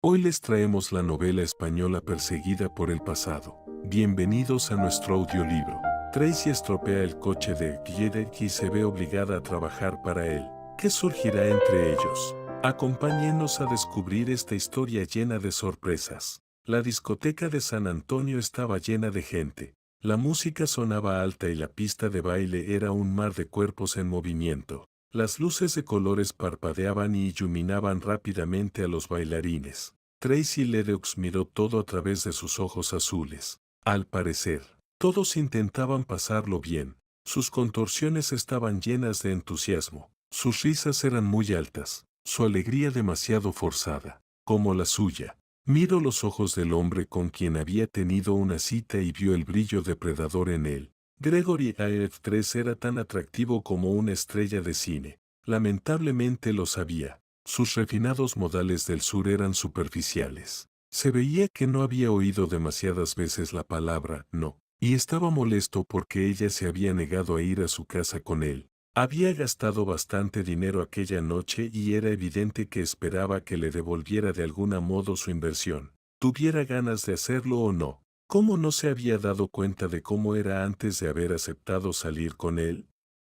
Hoy les traemos la novela española Perseguida por el pasado. Bienvenidos a nuestro audiolibro. Tracy estropea el coche de Gideon y se ve obligada a trabajar para él. ¿Qué surgirá entre ellos? Acompáñenos a descubrir esta historia llena de sorpresas. La discoteca de San Antonio estaba llena de gente. La música sonaba alta y la pista de baile era un mar de cuerpos en movimiento. Las luces de colores parpadeaban y iluminaban rápidamente a los bailarines. Tracy Ledeux miró todo a través de sus ojos azules. Al parecer, todos intentaban pasarlo bien. Sus contorsiones estaban llenas de entusiasmo. Sus risas eran muy altas, su alegría demasiado forzada, como la suya. Miró los ojos del hombre con quien había tenido una cita y vio el brillo depredador en él. Gregory AF3 era tan atractivo como una estrella de cine. Lamentablemente lo sabía. Sus refinados modales del sur eran superficiales. Se veía que no había oído demasiadas veces la palabra no, y estaba molesto porque ella se había negado a ir a su casa con él. Había gastado bastante dinero aquella noche y era evidente que esperaba que le devolviera de algún modo su inversión, tuviera ganas de hacerlo o no. ¿Cómo no se había dado cuenta de cómo era antes de haber aceptado salir con él?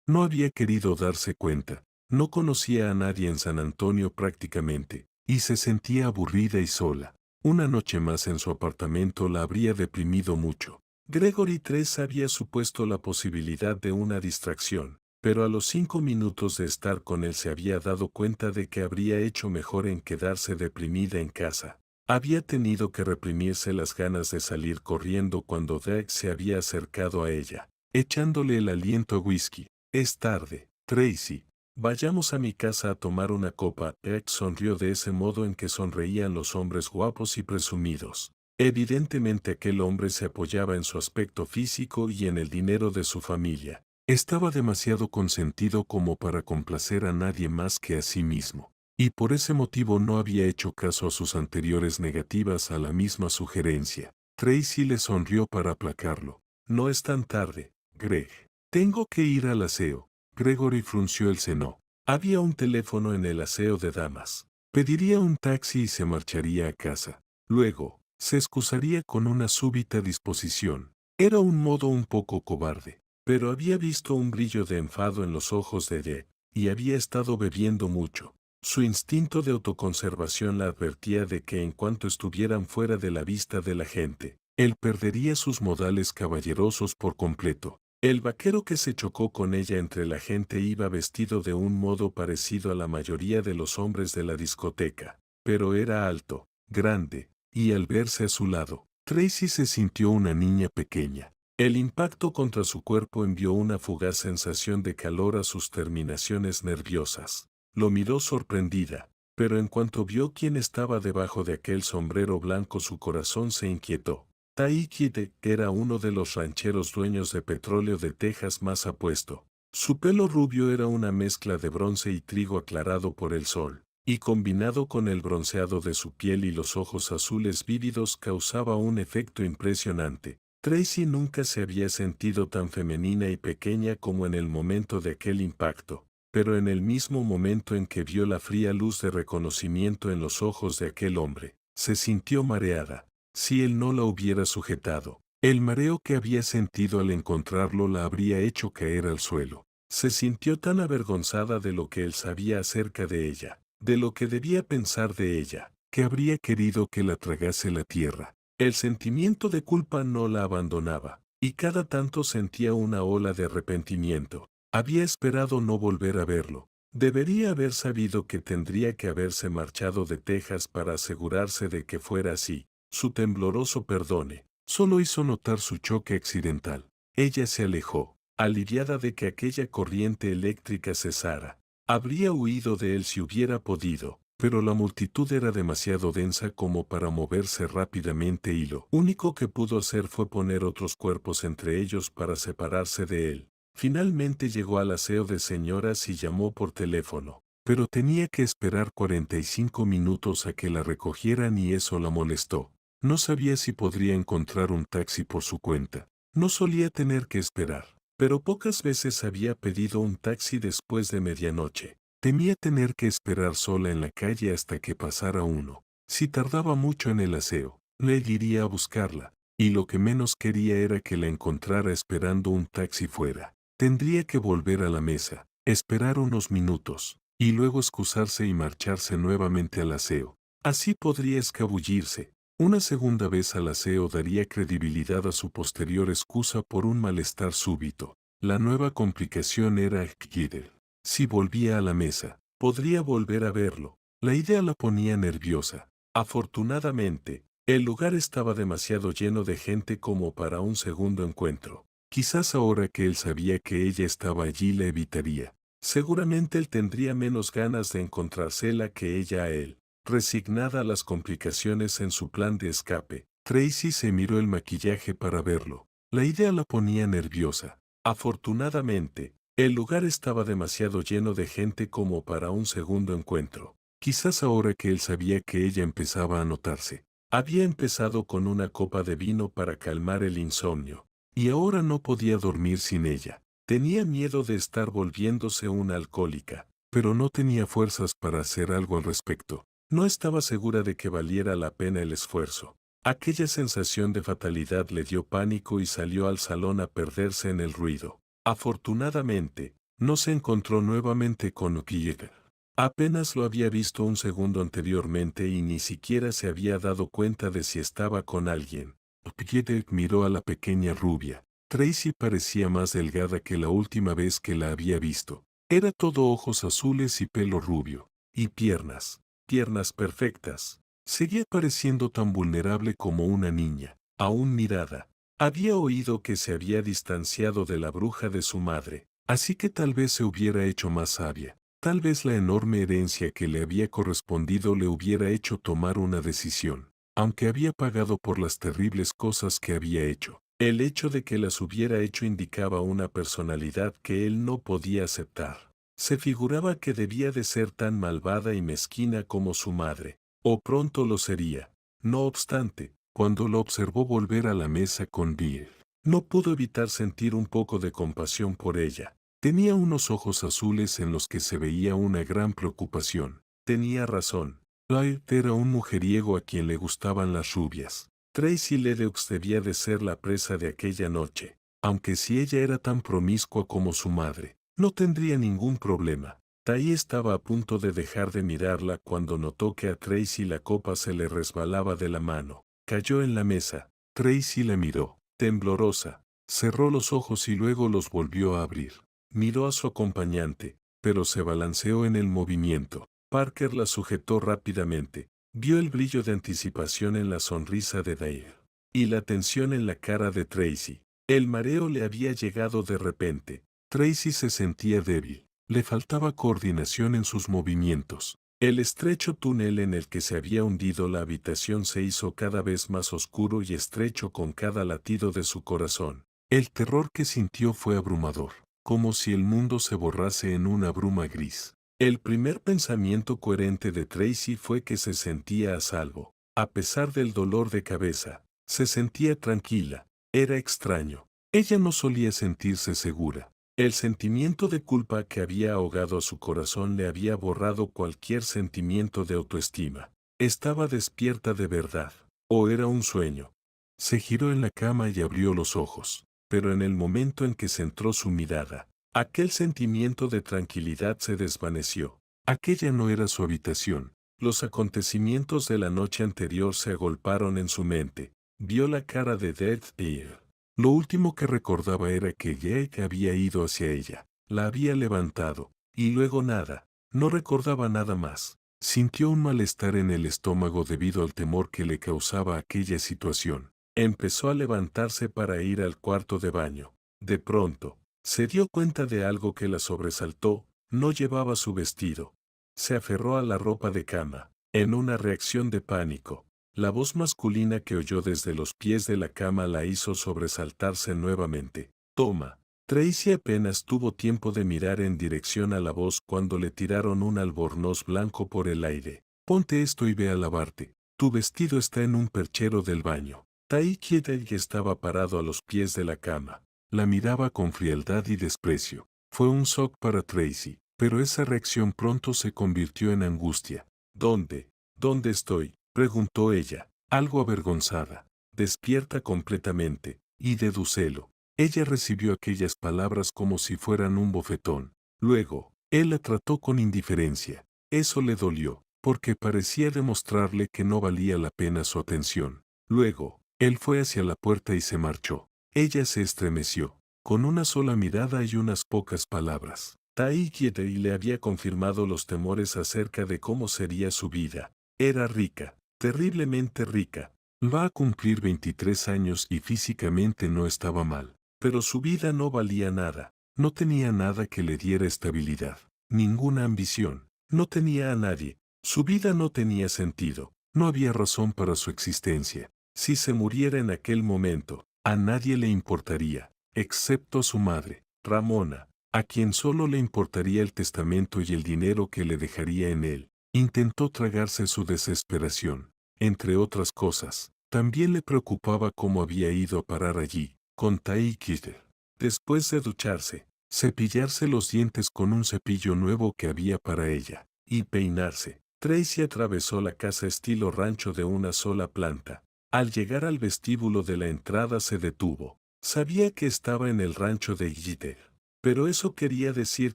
No había querido darse cuenta. No conocía a nadie en San Antonio prácticamente, y se sentía aburrida y sola. Una noche más en su apartamento la habría deprimido mucho. Gregory 3 había supuesto la posibilidad de una distracción, pero a los 5 minutos de estar con él se había dado cuenta de que habría hecho mejor en quedarse deprimida en casa. Había tenido que reprimirse las ganas de salir corriendo cuando Doug se había acercado a ella, echándole el aliento a whisky. Es tarde, Tracy. Vayamos a mi casa a tomar una copa. Doug sonrió de ese modo en que sonreían los hombres guapos y presumidos. Evidentemente aquel hombre se apoyaba en su aspecto físico y en el dinero de su familia. Estaba demasiado consentido como para complacer a nadie más que a sí mismo. Y por ese motivo no había hecho caso a sus anteriores negativas a la misma sugerencia. Tracy le sonrió para aplacarlo. No es tan tarde, Greg. Tengo que ir al aseo. Gregory frunció el ceño. Había un teléfono en el aseo de damas. Pediría un taxi y se marcharía a casa. Luego, se excusaría con una súbita disposición. Era un modo un poco cobarde, pero había visto un brillo de enfado en los ojos de Ed, y había estado bebiendo mucho. Su instinto de autoconservación la advertía de que en cuanto estuvieran fuera de la vista de la gente, él perdería sus modales caballerosos por completo. El vaquero que se chocó con ella entre la gente iba vestido de un modo parecido a la mayoría de los hombres de la discoteca, pero era alto, grande, y al verse a su lado, Tracy se sintió una niña pequeña. El impacto contra su cuerpo envió una fugaz sensación de calor a sus terminaciones nerviosas. Lo miró sorprendida, pero en cuanto vio quién estaba debajo de aquel sombrero blanco su corazón se inquietó. Taiki era uno de los rancheros dueños de petróleo de Texas más apuesto. Su pelo rubio era una mezcla de bronce y trigo aclarado por el sol, y combinado con el bronceado de su piel y los ojos azules vívidos causaba un efecto impresionante. Tracy nunca se había sentido tan femenina y pequeña como en el momento de aquel impacto, pero en el mismo momento en que vio la fría luz de reconocimiento en los ojos de aquel hombre, se sintió mareada. Si él no la hubiera sujetado, el mareo que había sentido al encontrarlo la habría hecho caer al suelo. Se sintió tan avergonzada de lo que él sabía acerca de ella, de lo que debía pensar de ella, que habría querido que la tragase la tierra. El sentimiento de culpa no la abandonaba, y cada tanto sentía una ola de arrepentimiento. Había esperado no volver a verlo. Debería haber sabido que tendría que haberse marchado de Texas para asegurarse de que fuera así. Su tembloroso perdone solo hizo notar su choque accidental. Ella se alejó, aliviada de que aquella corriente eléctrica cesara. Habría huido de él si hubiera podido, pero la multitud era demasiado densa como para moverse rápidamente y lo único que pudo hacer fue poner otros cuerpos entre ellos para separarse de él. Finalmente llegó al aseo de señoras y llamó por teléfono, pero tenía que esperar 45 minutos a que la recogieran y eso la molestó. No sabía si podría encontrar un taxi por su cuenta. No solía tener que esperar, pero pocas veces había pedido un taxi después de medianoche. Temía tener que esperar sola en la calle hasta que pasara uno. Si tardaba mucho en el aseo, le iría a buscarla, y lo que menos quería era que la encontrara esperando un taxi fuera. Tendría que volver a la mesa, esperar unos minutos, y luego excusarse y marcharse nuevamente al aseo. Así podría escabullirse. Una segunda vez al aseo daría credibilidad a su posterior excusa por un malestar súbito. La nueva complicación era Giddel. Si volvía a la mesa, podría volver a verlo. La idea la ponía nerviosa. Afortunadamente, el lugar estaba demasiado lleno de gente como para un segundo encuentro. Quizás ahora que él sabía que ella estaba allí la evitaría. Seguramente él tendría menos ganas de encontrársela que ella a él. Resignada a las complicaciones en su plan de escape, Tracy se miró el maquillaje para verlo. La idea la ponía nerviosa. Afortunadamente, el lugar estaba demasiado lleno de gente como para un segundo encuentro. Quizás ahora que él sabía que ella empezaba a notarse. Había empezado con una copa de vino para calmar el insomnio, y ahora no podía dormir sin ella. Tenía miedo de estar volviéndose una alcohólica, pero no tenía fuerzas para hacer algo al respecto. No estaba segura de que valiera la pena el esfuerzo. Aquella sensación de fatalidad le dio pánico y salió al salón a perderse en el ruido. Afortunadamente, no se encontró nuevamente con Giger. Apenas lo había visto un segundo anteriormente y ni siquiera se había dado cuenta de si estaba con alguien. Giger miró a la pequeña rubia. Tracy parecía más delgada que la última vez que la había visto. Era todo ojos azules y pelo rubio. Y piernas. Piernas perfectas. Seguía pareciendo tan vulnerable como una niña. Aún mirada. Había oído que se había distanciado de la bruja de su madre, así que tal vez se hubiera hecho más sabia. Tal vez la enorme herencia que le había correspondido le hubiera hecho tomar una decisión, aunque había pagado por las terribles cosas que había hecho. El hecho de que las hubiera hecho indicaba una personalidad que él no podía aceptar. Se figuraba que debía de ser tan malvada y mezquina como su madre, o pronto lo sería. No obstante, cuando lo observó volver a la mesa con Bill, no pudo evitar sentir un poco de compasión por ella. Tenía unos ojos azules en los que se veía una gran preocupación. Tenía razón. Lloyd era un mujeriego a quien le gustaban las rubias. Tracy Ledeux debía de ser la presa de aquella noche. Aunque si ella era tan promiscua como su madre, no tendría ningún problema. Tai estaba a punto de dejar de mirarla cuando notó que a Tracy la copa se le resbalaba de la mano. Cayó en la mesa. Tracy la miró, temblorosa. Cerró los ojos y luego los volvió a abrir. Miró a su acompañante, pero se balanceó en el movimiento. Parker la sujetó rápidamente. Vio el brillo de anticipación en la sonrisa de Dale y la tensión en la cara de Tracy. El mareo le había llegado de repente. Tracy se sentía débil. Le faltaba coordinación en sus movimientos. El estrecho túnel en el que se había hundido la habitación se hizo cada vez más oscuro y estrecho con cada latido de su corazón. El terror que sintió fue abrumador, como si el mundo se borrase en una bruma gris. El primer pensamiento coherente de Tracy fue que se sentía a salvo. A pesar del dolor de cabeza, se sentía tranquila. Era extraño. Ella no solía sentirse segura. El sentimiento de culpa que había ahogado a su corazón le había borrado cualquier sentimiento de autoestima. Estaba despierta de verdad. ¿O era un sueño? Se giró en la cama y abrió los ojos, pero en el momento en que centró su mirada, aquel sentimiento de tranquilidad se desvaneció. Aquella no era su habitación. Los acontecimientos de la noche anterior se agolparon en su mente. Vio la cara de Death Ear. Lo último que recordaba era que Jake había ido hacia ella, la había levantado, y luego nada. No recordaba nada más. Sintió un malestar en el estómago debido al temor que le causaba aquella situación. Empezó a levantarse para ir al cuarto de baño. De pronto, se dio cuenta de algo que la sobresaltó. No llevaba su vestido. Se aferró a la ropa de cama, en una reacción de pánico. La voz masculina que oyó desde los pies de la cama la hizo sobresaltarse nuevamente. Toma. Tracy apenas tuvo tiempo de mirar en dirección a la voz cuando le tiraron un albornoz blanco por el aire. Ponte esto y ve a lavarte. Tu vestido está en un perchero del baño. Tai Kiedel estaba parado a los pies de la cama. La miraba con frialdad y desprecio. Fue un shock para Tracy, pero esa reacción pronto se convirtió en angustia. ¿Dónde? ¿Dónde estoy? preguntó ella, algo avergonzada. Despierta completamente, y dedúcelo. Ella recibió aquellas palabras como si fueran un bofetón. Luego, él la trató con indiferencia. Eso le dolió, porque parecía demostrarle que no valía la pena su atención. Luego, él fue hacia la puerta y se marchó. Ella se estremeció, con una sola mirada y unas pocas palabras. Tai Qiedei le había confirmado los temores acerca de cómo sería su vida. Era rica, terriblemente rica. Va a cumplir 23 años y físicamente no estaba mal. Pero su vida no valía nada. No tenía nada que le diera estabilidad. Ninguna ambición. No tenía a nadie. Su vida no tenía sentido. No había razón para su existencia. Si se muriera en aquel momento, a nadie le importaría, excepto a su madre, Ramona, a quien solo le importaría el testamento y el dinero que le dejaría en él. Intentó tragarse su desesperación. Entre otras cosas, también le preocupaba cómo había ido a parar allí, con Tai Qiedei. Después de ducharse, cepillarse los dientes con un cepillo nuevo que había para ella, y peinarse, Tracy atravesó la casa estilo rancho de una sola planta. Al llegar al vestíbulo de la entrada se detuvo. Sabía que estaba en el rancho de Qiedei, pero eso quería decir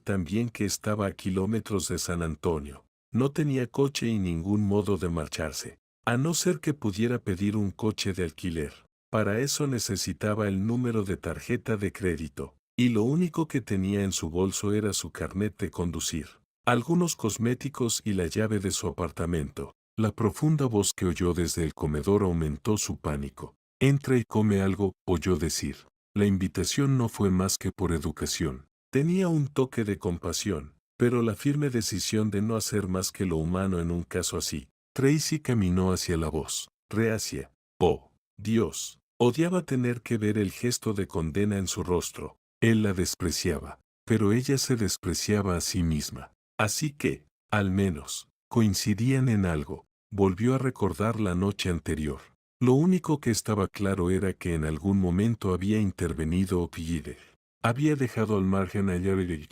también que estaba a kilómetros de San Antonio. No tenía coche y ningún modo de marcharse, a no ser que pudiera pedir un coche de alquiler. Para eso necesitaba el número de tarjeta de crédito, y lo único que tenía en su bolso era su carnet de conducir, algunos cosméticos y la llave de su apartamento. La profunda voz que oyó desde el comedor aumentó su pánico. Entra y come algo, oyó decir. La invitación no fue más que por educación. Tenía un toque de compasión, pero la firme decisión de no hacer más que lo humano en un caso así. Tracy caminó hacia la voz, reacia. Oh, Dios. Odiaba tener que ver el gesto de condena en su rostro. Él la despreciaba, pero ella se despreciaba a sí misma. Así que, al menos, coincidían en algo. Volvió a recordar la noche anterior. Lo único que estaba claro era que en algún momento había intervenido Qiedei. Había dejado al margen a Qiedei.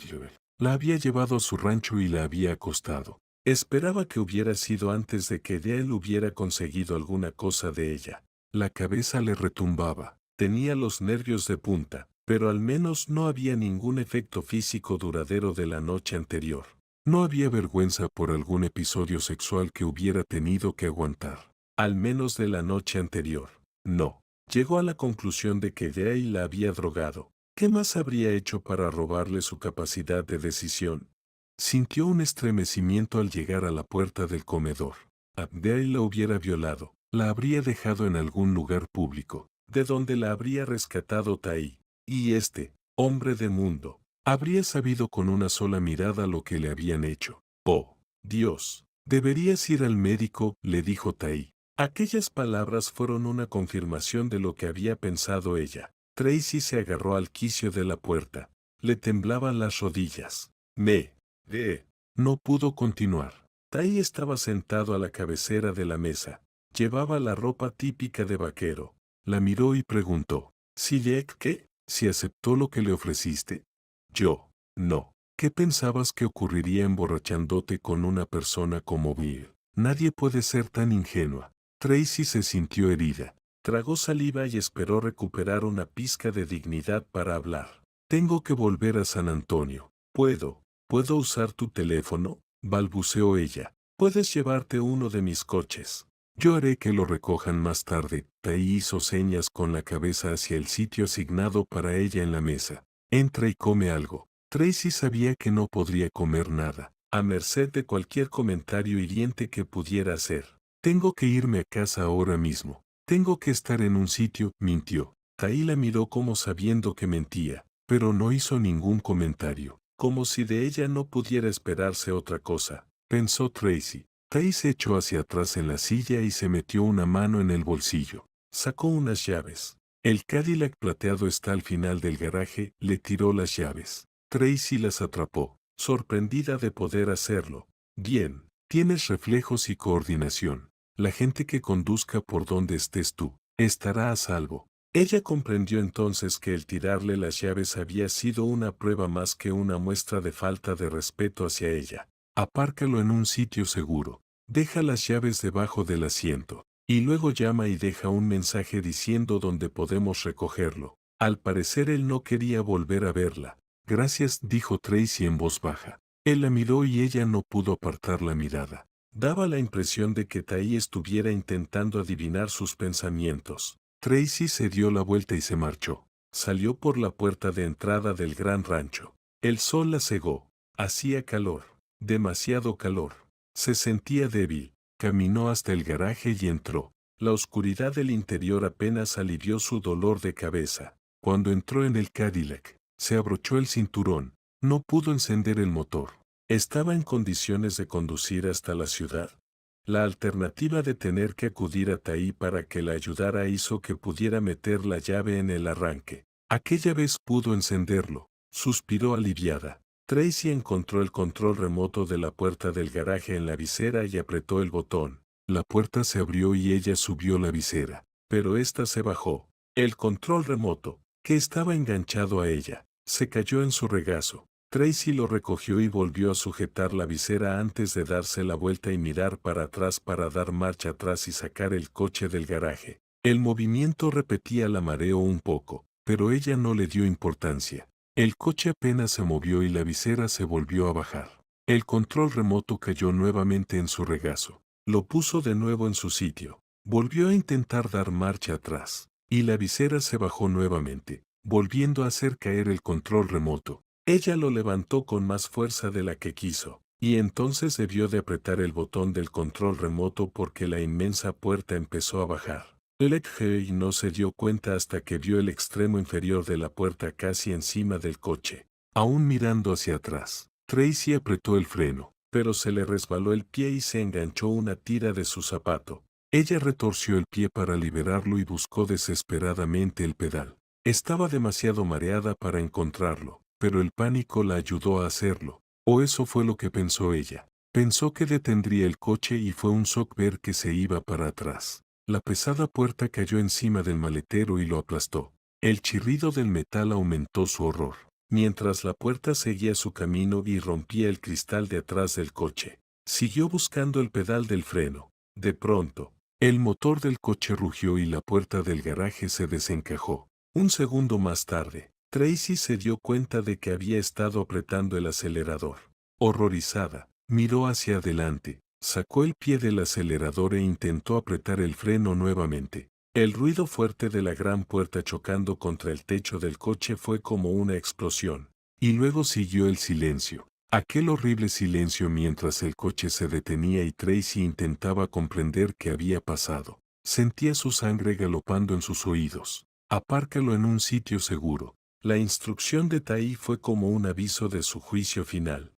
La había llevado a su rancho y la había acostado. Esperaba que hubiera sido antes de que él hubiera conseguido alguna cosa de ella. La cabeza le retumbaba. Tenía los nervios de punta, pero al menos no había ningún efecto físico duradero de la noche anterior. No había vergüenza por algún episodio sexual que hubiera tenido que aguantar. Al menos de la noche anterior. No. Llegó a la conclusión de que Dei la había drogado. ¿Qué más habría hecho para robarle su capacidad de decisión? Sintió un estremecimiento al llegar a la puerta del comedor. Dei la hubiera violado. La habría dejado en algún lugar público, de donde la habría rescatado Tai. Y este, hombre de mundo, habría sabido con una sola mirada lo que le habían hecho. Oh, Dios, deberías ir al médico, le dijo Tai. Aquellas palabras fueron una confirmación de lo que había pensado ella. Tracy se agarró al quicio de la puerta. Le temblaban las rodillas. No pudo continuar. Tai estaba sentado a la cabecera de la mesa. Llevaba la ropa típica de vaquero. La miró y preguntó, ¿Si qué? ¿Si aceptó lo que le ofreciste? Yo, no. ¿Qué pensabas que ocurriría emborrachándote con una persona como Bill? Nadie puede ser tan ingenua. Tracy se sintió herida. Tragó saliva y esperó recuperar una pizca de dignidad para hablar. Tengo que volver a San Antonio. ¿Puedo usar tu teléfono? Balbuceó ella. Puedes llevarte uno de mis coches. Yo haré que lo recojan más tarde. Tai hizo señas con la cabeza hacia el sitio asignado para ella en la mesa. Entra y come algo. Tracy sabía que no podría comer nada, a merced de cualquier comentario hiriente que pudiera hacer. Tengo que irme a casa ahora mismo. Tengo que estar en un sitio, mintió. Tai la miró como sabiendo que mentía, pero no hizo ningún comentario, como si de ella no pudiera esperarse otra cosa, pensó Tracy. Tai se echó hacia atrás en la silla y se metió una mano en el bolsillo. Sacó unas llaves. El Cadillac plateado está al final del garaje, le tiró las llaves. Tracy las atrapó, sorprendida de poder hacerlo. Bien, tienes reflejos y coordinación. La gente que conduzca por donde estés tú, estará a salvo. Ella comprendió entonces que el tirarle las llaves había sido una prueba más que una muestra de falta de respeto hacia ella. Apárcalo en un sitio seguro. Deja las llaves debajo del asiento. Y luego llama y deja un mensaje diciendo dónde podemos recogerlo. Al parecer él no quería volver a verla. Gracias, dijo Tracy en voz baja. Él la miró y ella no pudo apartar la mirada. Daba la impresión de que Tai estuviera intentando adivinar sus pensamientos. Tracy se dio la vuelta y se marchó. Salió por la puerta de entrada del gran rancho. El sol la cegó. Hacía calor. Demasiado calor. Se sentía débil. Caminó hasta el garaje y entró. La oscuridad del interior apenas alivió su dolor de cabeza. Cuando entró en el Cadillac, se abrochó el cinturón. No pudo encender el motor. ¿Estaba en condiciones de conducir hasta la ciudad? La alternativa de tener que acudir a Tai para que la ayudara hizo que pudiera meter la llave en el arranque. Aquella vez pudo encenderlo. Suspiró aliviada. Tracy encontró el control remoto de la puerta del garaje en la visera y apretó el botón. La puerta se abrió y ella subió la visera. Pero ésta se bajó. El control remoto, que estaba enganchado a ella, se cayó en su regazo. Tracy lo recogió y volvió a sujetar la visera antes de darse la vuelta y mirar para atrás para dar marcha atrás y sacar el coche del garaje. El movimiento repetía la mareó un poco, pero ella no le dio importancia. El coche apenas se movió y la visera se volvió a bajar. El control remoto cayó nuevamente en su regazo. Lo puso de nuevo en su sitio. Volvió a intentar dar marcha atrás, y la visera se bajó nuevamente, volviendo a hacer caer el control remoto. Ella lo levantó con más fuerza de la que quiso, y entonces debió de apretar el botón del control remoto porque la inmensa puerta empezó a bajar. Ledgey no se dio cuenta hasta que vio el extremo inferior de la puerta casi encima del coche. Aún mirando hacia atrás, Tracy apretó el freno, pero se le resbaló el pie y se enganchó una tira de su zapato. Ella retorció el pie para liberarlo y buscó desesperadamente el pedal. Estaba demasiado mareada para encontrarlo, pero el pánico la ayudó a hacerlo, o eso fue lo que pensó ella. Pensó que detendría el coche y fue un shock ver que se iba para atrás. La pesada puerta cayó encima del maletero y lo aplastó. El chirrido del metal aumentó su horror, mientras la puerta seguía su camino y rompía el cristal de atrás del coche. Siguió buscando el pedal del freno. De pronto, el motor del coche rugió y la puerta del garaje se desencajó. Un segundo más tarde, Tracy se dio cuenta de que había estado apretando el acelerador. Horrorizada, miró hacia adelante, sacó el pie del acelerador e intentó apretar el freno nuevamente. El ruido fuerte de la gran puerta chocando contra el techo del coche fue como una explosión. Y luego siguió el silencio. Aquel horrible silencio mientras el coche se detenía y Tracy intentaba comprender qué había pasado. Sentía su sangre galopando en sus oídos. Apárcalo en un sitio seguro. La instrucción de Tai fue como un aviso de su juicio final.